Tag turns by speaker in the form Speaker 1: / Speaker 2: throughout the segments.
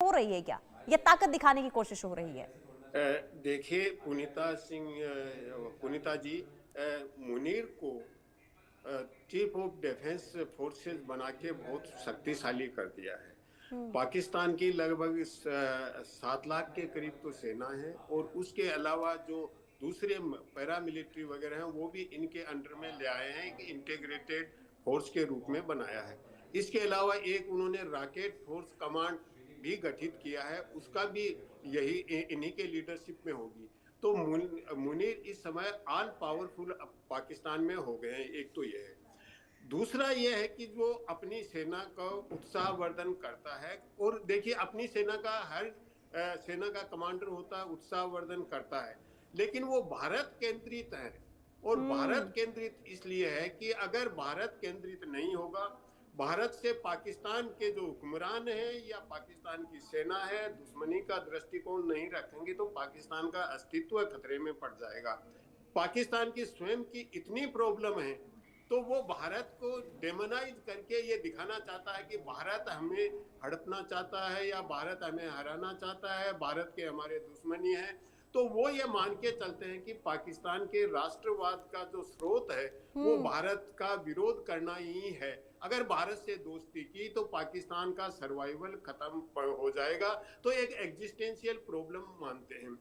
Speaker 1: हो रही है क्या, या ताकत दिखाने की कोशिश हो रही है?
Speaker 2: देखिए, पुनीता जी, मुनीर को चीफ ऑफ डिफेंस फोर्सेस बना के बहुत शक्तिशाली कर दिया है। पाकिस्तान की लगभग 7 लाख के करीब तो सेना है, और उसके अलावा जो दूसरे पैरामिलिट्री वगैरह हैं वो भी इनके अंडर में ले आए हैं, एक इंटीग्रेटेड फोर्स के रूप में बनाया है। इसके अलावा एक उन्होंने रॉकेट फोर्स कमांड भी गठित किया है, उसका भी यही इन्हीं के लीडरशिप में होगी। तो मुनीर इस समय ऑल पावरफुल पाकिस्तान में हो गए हैं। एक तो यह है। दूसरा यह है कि जो अपनी सेना का उत्साहवर्धन करता है, और देखिए अपनी सेना का हर सेना का कमांडर होता है, उत्साहवर्धन करता है, लेकिन वो भारत केंद्रित है। और भारत केंद्रित इसलिए है कि अगर भारत केंद्रित नहीं होगा, भारत से पाकिस्तान के जो हुक्मरान हैं या पाकिस्तान की सेना है दुश्मनी का दृष्टिकोण नहीं रखेंगे, तो पाकिस्तान का अस्तित्व खतरे में पड़ जाएगा। पाकिस्तान की स्वयं की इतनी प्रॉब्लम है, तो वो भारत को डेमोनाइज करके ये दिखाना चाहता है कि भारत हमें हड़पना चाहता है या भारत हमें हराना चाहता है, भारत के हमारे दुश्मनी है। तो वो ये मान के चलते हैं कि पाकिस्तान के राष्ट्रवाद का जो स्रोत है वो भारत का विरोध करना ही है। अगर भारत से दोस्ती की तो पाकिस्तान का सर्वाइवल खत्म हो जाएगा। तो एक एग्जिस्टेंशियल प्रॉब्लम मानते हैं।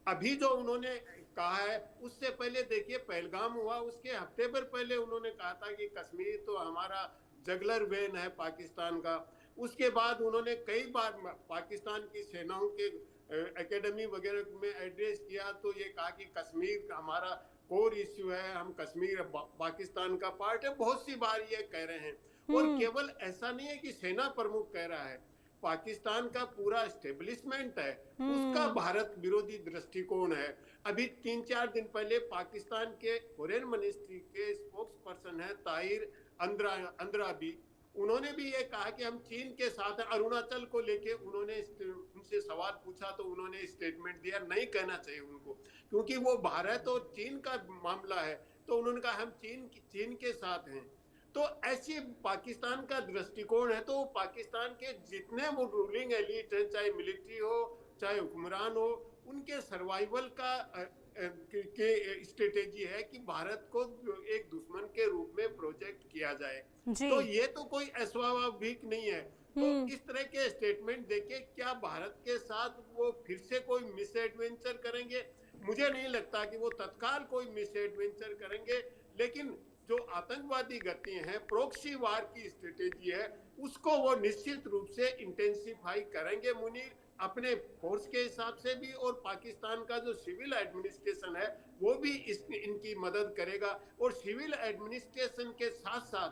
Speaker 2: अभी जो उन्होंने कहा है, उससे पहले देखिए पहलगाम हुआ, उसके हफ्ते भर पहले उन्होंने कहा था कि कश्मीर तो हमारा जगलर वेन है पाकिस्तान का। उसके बाद उन्होंने कई बार पाकिस्तान की सेनाओं के एकेडमी वगैरह में एड्रेस किया, तो ये कहा कि कश्मीर हमारा कोर इश्यू है, हम कश्मीर पाकिस्तान का पार्ट है, बहुत सी बार ये कह रहे हैं। और केवल ऐसा नहीं है कि सेना प्रमुख कह रहा है, पाकिस्तान का पूरा एस्टेब्लिशमेंट है उसका भारत विरोधी दृष्टिकोण है। अभी 3-4 दिन पहले पाकिस्तान के फॉरेन मिनिस्ट्री के स्पोक्स पर्सन है ताहिर अंद्राबी, उन्होंने भी ये कहा कि हम चीन के साथ हैं। अरुणाचल को लेके उन्होंने उनसे सवाल पूछा तो उन्होंने स्टेटमेंट दिया, नहीं कहना चाहिए उनको क्योंकि वो भारत और चीन का मामला है। तो उन्होंने कहा हम चीन के साथ हैं। तो ऐसी पाकिस्तान का दृष्टिकोण है। तो पाकिस्तान के जितने वो रूलिंग एलिट है, चाहे मिलिट्री हो चाहे हुक्मरान हो, उनके सर्वाइवल का के स्ट्रेटेजी है कि भारत को एक दुश्मन के रूप में प्रोजेक्ट किया जाए। तो ये तो कोई अस्वाभाविक नहीं है। तो इस तरह के स्टेटमेंट देके क्या भारत के साथ वो फिर से कोई मिस एडवेंचर करेंगे? मुझे नहीं लगता कि वो तत्काल कोई मिस एडवेंचर करेंगे, लेकिन जो आतंकवादी गतियां हैं, प्रोक्सी वार की स्ट्रेटेजी है, उसको वो निश्चित रूप से इंटेंसिफाई करेंगे मुनीर, अपने फोर्स के हिसाब से भी, और पाकिस्तान का जो सिविल एडमिनिस्ट्रेशन है वो भी इनकी मदद करेगा। और सिविल एडमिनिस्ट्रेशन के साथ साथ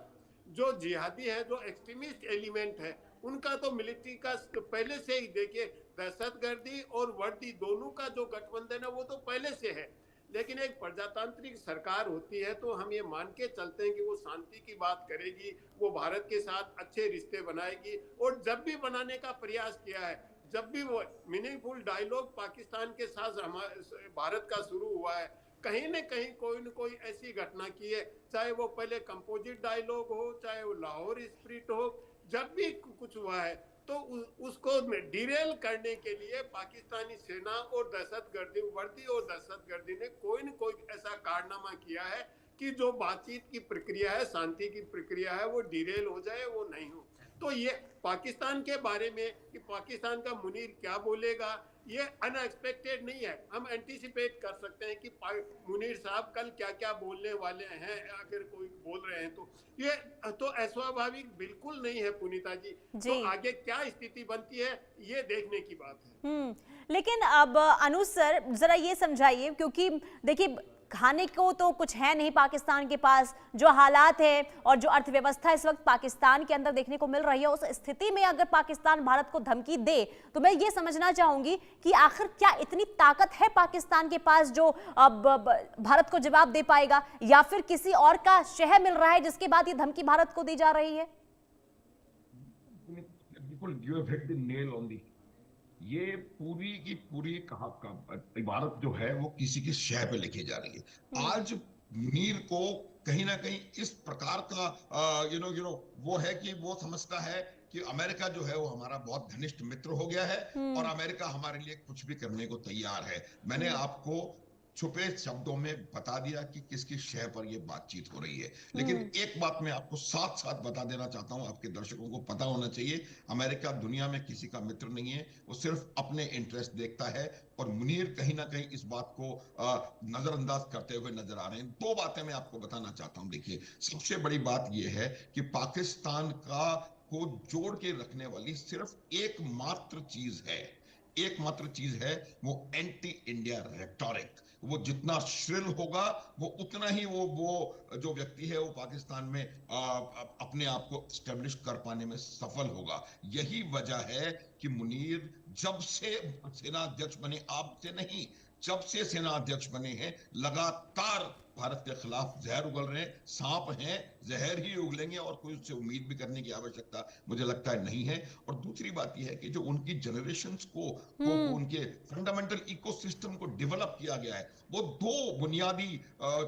Speaker 2: जो जिहादी है, जो एक्सट्रीमिस्ट एलिमेंट है, उनका तो मिलिट्री का पहले से ही देखिए, दहशतगर्दी और वर्दी दोनों का जो गठबंधन है वो तो पहले से है। लेकिन एक प्रजातांत्रिक सरकार होती है तो हम ये मान के चलते हैं कि वो शांति की बात करेगी, वो भारत के साथ अच्छे रिश्ते बनाएगी। और जब भी बनाने का प्रयास किया है, जब भी वो मीनिंगफुल डायलॉग पाकिस्तान के साथ भारत का शुरू हुआ है, कहीं न कहीं कोई न कोई ऐसी घटना की है, चाहे वो पहले कंपोजिट डायलॉग हो, चाहे वो लाहौर स्पिरिट हो, जब भी कुछ हुआ है तो उसको डिरेल करने के लिए पाकिस्तानी सेना और दहशतगर्दी वर्दी और दहशतगर्दी ने कोई न कोई ऐसा कारनामा किया है कि जो बातचीत की प्रक्रिया है, शांति की प्रक्रिया है, वो डिरेल हो जाए, वो नहीं हो। तो ये पाकिस्तान के बारे में कि पाकिस्तान का मुनीर क्या बोलेगा, ये अनएक्सपेक्टेड नहीं है। हम एंटीसिपेट कर सकते हैं कि मुनीर साहब कल क्या क्या बोलने वाले हैं, अगर कोई बोल रहे हैं तो ये तो अस्वाभाविक बिल्कुल नहीं है पुनीता जी। तो आगे क्या स्थिति बनती है ये देखने की बात है।
Speaker 1: लेकिन अब अनुज सर जरा ये समझाइए, क्योंकि देखिए खाने को तो कुछ है नहीं पाकिस्तान के पास, जो हालात है और जो अर्थव्यवस्था इस वक्त पाकिस्तान के अंदर देखने को मिल रही है, उस स्थिति में अगर पाकिस्तान भारत को धमकी दे तो मैं ये समझना चाहूंगी कि आखिर क्या इतनी ताकत है पाकिस्तान के पास जो अब भारत को जवाब दे पाएगा, या फिर किसी और का शह मिल रहा है जिसके बाद ये धमकी भारत को दी जा रही है?
Speaker 3: ये पूरी की पूरी इबारत जो है वो किसी की शय पे लिखी जा रही है। आज मीर को कहीं ना कहीं इस प्रकार का वो है कि वो समझता है कि अमेरिका जो है वो हमारा बहुत घनिष्ठ मित्र हो गया है और अमेरिका हमारे लिए कुछ भी करने को तैयार है। मैंने आपको छुपे शब्दों में बता दिया कि किसकी शय पर ये बातचीत हो रही है, लेकिन एक बात मैं आपको साथ साथ बता देना चाहता हूं, आपके दर्शकों को पता होना चाहिए, अमेरिका दुनिया में किसी का मित्र नहीं है, वो सिर्फ अपने इंटरेस्ट देखता है। और मुनीर कहीं ना कहीं इस बात को नजरअंदाज करते हुए नजर आ रहे हैं। दो बातें मैं आपको बताना चाहता हूं। देखिए, सबसे बड़ी बात यह है कि पाकिस्तान को जोड़ के रखने वाली सिर्फ एकमात्र चीज है, वो एंटी इंडिया रेटोरिक। वो जितना श्रिल होगा वो उतना ही वो जो व्यक्ति है वो पाकिस्तान में अपने आप को स्टेब्लिश कर पाने में सफल होगा। यही वजह है कि मुनीर जब से सेनाध्यक्ष बने, आपसे नहीं, जब से सेनाध्यक्ष बने हैं, लगातार भारत के खिलाफ जहर उगल रहे हैं। सांप हैं, जहर ही उगलेंगे और कोई उससे उम्मीद भी करने की आवश्यकता मुझे लगता है नहीं है। और दूसरी बात यह है कि जो उनकी जनरेशंस को उनके फंडामेंटल इकोसिस्टम को डेवलप किया गया है, वो दो बुनियादी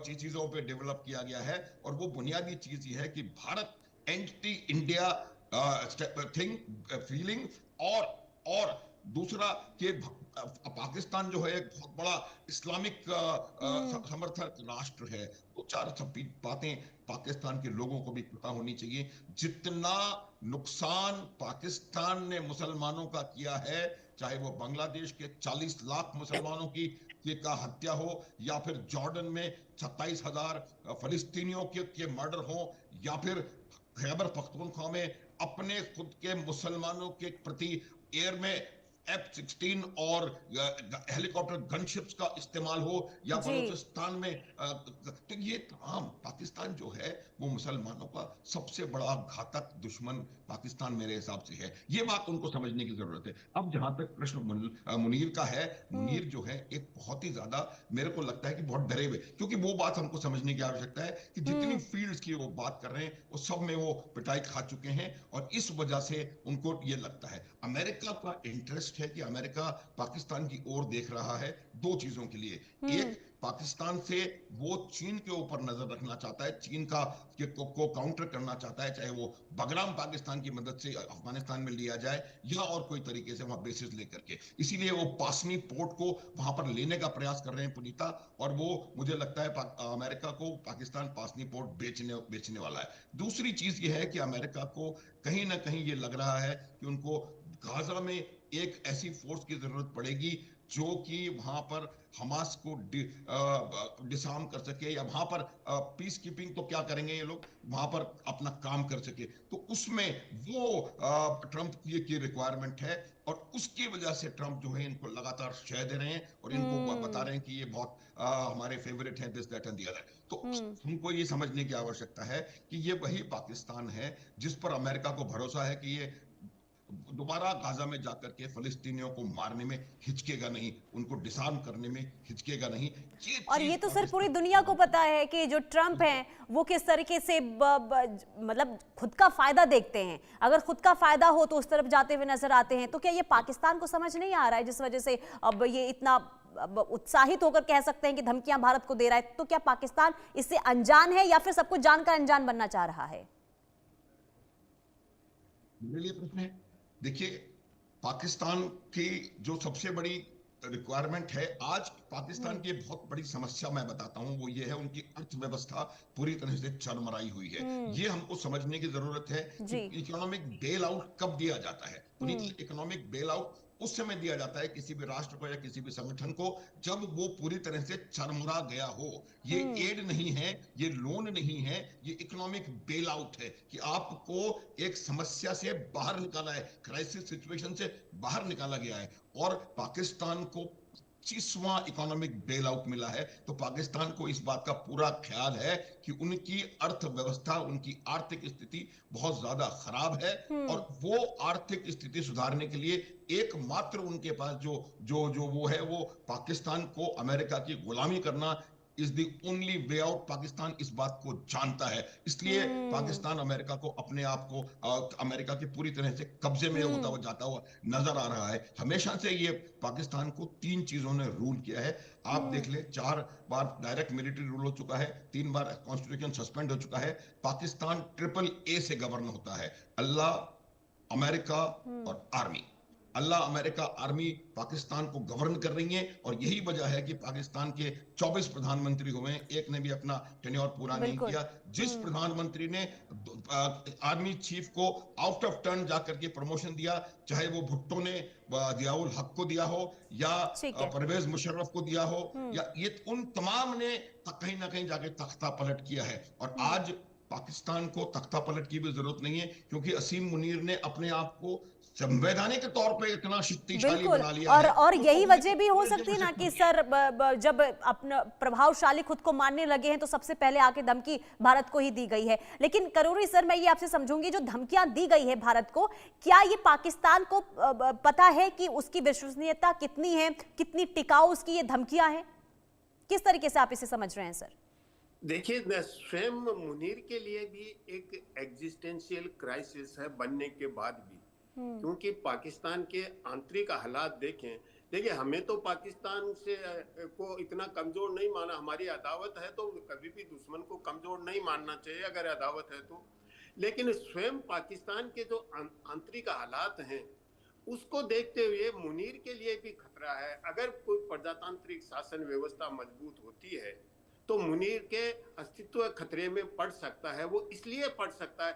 Speaker 3: चीजों पे डेवलप किया गया है। और वो बुनियादी चीज ये है कि भारत एंटी इंडिया फीलिंग और दूसरा कि पाकिस्तान जो है एक बहुत बड़ा इस्लामिक समर्थक राष्ट्र है। तो चार सब बातें पाकिस्तान के लोगों को भी पता होनी चाहिए। जितना नुकसान पाकिस्तान ने मुसलमानों का किया है, चाहे वो बांग्लादेश के 40 लाख मुसलमानों की का हत्या हो, या फिर जॉर्डन में 27,000 फलस्तीनियों के मर्डर हो, या फिर खैबर पख्तूनख्वा में अपने खुद के मुसलमानों के प्रति एयर में F-16 और हेलीकॉप्टर गनशिप्स का इस्तेमाल हो, या बलूचिस्तान में तो ये तमाम पाकिस्तान जो है वो मुसलमानों का सबसे बड़ा घातक दुश्मन पाकिस्तान मेरे हिसाब से है। ये बात उनको समझने की जरूरत है। अब जहां तक प्रश्न मुनीर का है, मुनीर जो है एक बहुत ही ज्यादा, मेरे को लगता है कि बहुत डरे हुए, क्योंकि वो बात हमको समझने की आवश्यकता है कि जितनी फील्ड्स की वो बात कर रहे हैं वो सब में वो पिटाई खा चुके हैं। और इस वजह से उनको ये लगता है, अमेरिका का इंटरेस्ट है कि अमेरिका पाकिस्तान की ओर देख रहा है दो चीजों के लिए। एक, पाकिस्तान से वो चीन के ऊपर नजर रखना चाहता है, चीन को काउंटर करना चाहता है, चाहे वो बगराम पाकिस्तान की मदद से अफगानिस्तान में लिया जाए या और कोई तरीके से वहां बेसिस लेकर के। इसीलिए वो पासनी पोर्ट को वहां पर लेने का प्रयास कर रहे हैं पुनीता, और वो मुझे लगता है अमेरिका को पाकिस्तान पासनी पोर्ट बेचने वाला है। दूसरी चीज ये है कि अमेरिका को कहीं ना कहीं ये लग रहा है कि उनको गाजा में एक ऐसी फोर्स की जरूरत पड़ेगी जो कि वहां पर हमास को डिसआर्म कर सके, या वहां पर पीस कीपिंग तो क्या करेंगे ये लोग, वहां पर अपना काम कर सके। तो उसमें वो ट्रंप की रिक्वायरमेंट है, और उसकी वजह से ट्रंप जो है इनको लगातार शय दे रहे हैं और इनको बता रहे हैं कि ये बहुत हमारे फेवरेट हैं, this that and the other. तो हमको ये समझने की आवश्यकता है कि ये वही पाकिस्तान है जिस पर अमेरिका को भरोसा है कि ये दोबारा गाजा में जाकर के फलस्तीनियों को मारने में हिचकेगा नहीं, उनको डिसआर्म करने में हिचकेगा नहीं।
Speaker 1: और ये तो सर पूरी दुनिया को पता है कि जो ट्रंप हैं वो किस तरीके से मतलब खुद का फायदा देखते हैं। अगर खुद का फायदा हो तो उस तरफ जाते हुए नजर आते हैं। तो क्या ये पाकिस्तान को समझ नहीं आ रहा है, जिस वजह से अब ये इतना उत्साहित होकर कह सकते हैं कि धमकियां भारत को दे रहा है? तो क्या पाकिस्तान इससे अनजान है या फिर सब कुछ जानकर अनजान बनना चाह रहा है?
Speaker 3: मेरे लिए प्रश्न है, देखिए, पाकिस्तान की जो सबसे बड़ी रिक्वायरमेंट है, आज पाकिस्तान की बहुत बड़ी समस्या मैं बताता हूं, वो ये है उनकी अर्थव्यवस्था पूरी तरह से चरमराई हुई है। ये हमको समझने की जरूरत है कि इकोनॉमिक बेल आउट कब दिया जाता है। इकोनॉमिक बेल आउट उस समय दिया जाता है किसी भी राष्ट्र को या किसी भी संगठन को जब वो पूरी तरह से चरमरा गया हो। ये एड नहीं है, ये लोन नहीं है, ये इकोनॉमिक बेल आउट है कि आपको एक समस्या से बाहर निकाला है, क्राइसिस सिचुएशन से बाहर निकाला गया है। और पाकिस्तान को 25वां इकोनॉमिक बेल आउट मिला है। तो पाकिस्तान को इस बात का पूरा ख्याल है कि उनकी अर्थव्यवस्था, उनकी आर्थिक स्थिति बहुत ज्यादा खराब है, और वो आर्थिक स्थिति सुधारने के लिए एकमात्र उनके पास जो वो है, वो पाकिस्तान को अमेरिका की गुलामी करना is the only way out. Pakistan इस बात को जानता है, इसलिए पाकिस्तान अमेरिका को अपने आप को अमेरिका के पूरी तरह से कब्जे में होता हुआ जाता हुआ नजर आ रहा है। हमेशा से ये पाकिस्तान को 3 चीजों ने रूल किया है। आप देख ले, 4 बार डायरेक्ट मिलिट्री रूल हो चुका है, 3 बार कॉन्स्टिट्यूशन सस्पेंड हो चुका है। पाकिस्तान AAA से गवर्न होता है, अल्लाह, अमेरिका और आर्मी। अल्लाह अमेरिका आर्मी पाकिस्तान को गवर्न कर रही है, और यही वजह है कि पाकिस्तान के 24 प्रधानमंत्री हुए, एक ने भी अपना टेन्योर पूरा नहीं किया। जिस प्रधानमंत्री ने आर्मी चीफ को आउट ऑफ टर्न जाकर के प्रमोशन दिया, चाहे वो भुट्टो ने जियाउल हक को दिया हो या परवेज मुशर्रफ को दिया हो, या ये उन तमाम ने कहीं ना कहीं जाके तख्ता पलट किया है। और आज पाकिस्तान को तख्ता पलट की भी जरूरत नहीं है, क्योंकि असीम मुनीर ने अपने आप को संवैधानिक तौर पे इतना शक्तिशाली बना लिया है।
Speaker 1: और यही वजह भी हो सकती है ना कि सर जब अपना प्रभावशाली खुद को मानने लगे हैं तो सबसे पहले आके धमकी भारत को ही दी गई है। लेकिन करोरी सर, मैं ये आपसे समझूंगी, जो धमकियां दी गई है भारत को, क्या ये पाकिस्तान को पता है कि उसकी विश्वसनीयता कितनी है, कितनी टिकाऊ उसकी ये धमकियां हैं? किस तरीके से आप इसे समझ रहे हैं सर?
Speaker 2: देखिए, स्वयं मुनीर के लिए भी एक एग्जिस्टेंशियल क्राइसिस है बनने के बाद भी, क्योंकि पाकिस्तान के आंतरिक हालात देखिए हमें तो पाकिस्तान से को इतना कमजोर नहीं माना, हमारी अदावत है तो कभी भी दुश्मन को कमजोर नहीं मानना चाहिए अगर अदावत है तो। लेकिन स्वयं पाकिस्तान के जो आंतरिक हालात हैं उसको देखते हुए मुनीर के लिए भी खतरा है। अगर कोई प्रजातांत्रिक शासन व्यवस्था मजबूत होती है तो मुनीर के अस्तित्व खतरे में पड़ सकता है। वो इसलिए पड़ सकता है,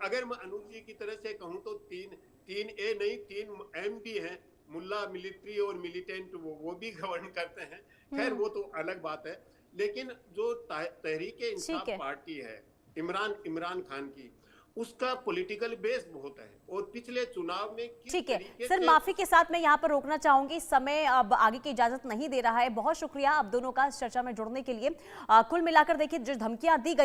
Speaker 2: अगर मैं अनुज जी की तरह से कहूं तो तीन ए नहीं 3 M भी हैं, मुल्ला, मिलिट्री और मिलिटेंट, वो भी गवर्न करते हैं। खैर वो तो अलग बात है। लेकिन जो तहरीक इंसाफ पार्टी है इमरान खान की, उसका पॉलिटिकल बेस बहुत है, और पिछले चुनाव में
Speaker 1: ठीक है सर, माफी के साथ मैं यहाँ पर रोकना चाहूंगी, समय अब आगे की इजाजत नहीं दे रहा है। बहुत शुक्रिया आप दोनों का इस चर्चा में जुड़ने के लिए। कुल मिलाकर देखिए, जो धमकियां दी गई